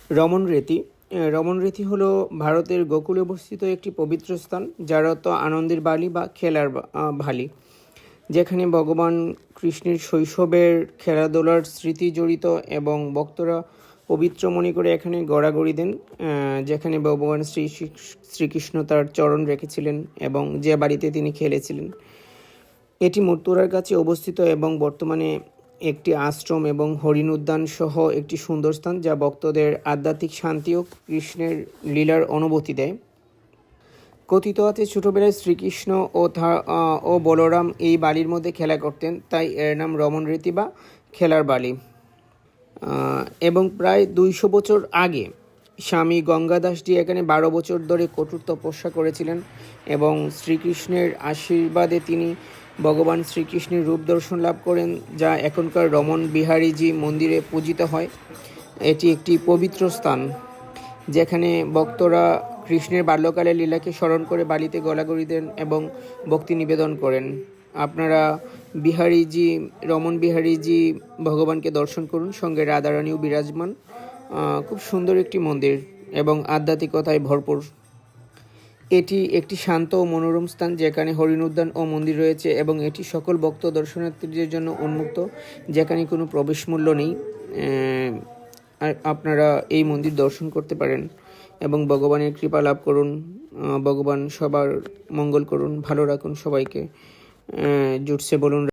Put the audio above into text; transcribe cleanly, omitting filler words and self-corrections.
রমন রেতি রমন রেতি হলো ভারতের গোকুলে অবস্থিত একটি পবিত্র স্থান, যার অর্থ আনন্দের বালি বা খেলার ভালি, যেখানে ভগবান কৃষ্ণের শৈশবের খেলাধুলার স্মৃতি জড়িত এবং ভক্তরা পবিত্র মনে করে এখানে গড়াগড়ি দেন, যেখানে ভগবান শ্রীকৃষ্ণ তার চরণ রেখেছিলেন এবং যে বাড়িতে তিনি খেলেছিলেন। এটি মথুরার কাছে অবস্থিত এবং বর্তমানে একটি আশ্রম এবং হরিণ উদ্যান সহ একটি সুন্দর স্থান, যা ভক্তদের আধ্যাত্মিক শান্তি ও কৃষ্ণের লীলার অনুভূতি দেয়। কথিত আছে ছোটবেলায় শ্রীকৃষ্ণ ও বলরাম এই বালির মধ্যে খেলা করতেন, তাই এর নাম রমন রীতি বা খেলার বালি। এবং প্রায় 200 বছর আগে স্বামী গঙ্গাদাসজি এখানে 12 বছর ধরে কঠোর তপস্যা করেছিলেন এবং শ্রীকৃষ্ণের আশীর্বাদে তিনি ভগবান শ্রীকৃষ্ণের রূপ দর্শন লাভ করেন, যা এখনকার রমন বিহারীজি মন্দিরে পূজিত হয়। এটি একটি পবিত্র স্থান যেখানে ভক্তরা কৃষ্ণের বাল্যকালের লীলাকে স্মরণ করে বালিতে গলাগড়ি দেন এবং ভক্তি নিবেদন করেন। আপনারা রমন বিহারীজি ভগবানকে দর্শন করুন, সঙ্গে রাধারানীও বিরাজমান। খুব সুন্দর একটি মন্দির এবং আধ্যাত্মিকতায় ভরপুর। এটি একটি শান্ত ও মনোরম স্থান যেখানে হরিণ উদ্যান ও মন্দির রয়েছে এবং এটি সকল ভক্ত দর্শনার্থীদের জন্য উন্মুক্ত, যেখানে কোনো প্রবেশ মূল্য নেই। আপনারা এই মন্দির দর্শন করতে পারেন এবং ভগবানের কৃপা লাভ করুন। ভগবান সবার মঙ্গল করুন, ভালো রাখুন সবাইকে। জুটছে বলুন।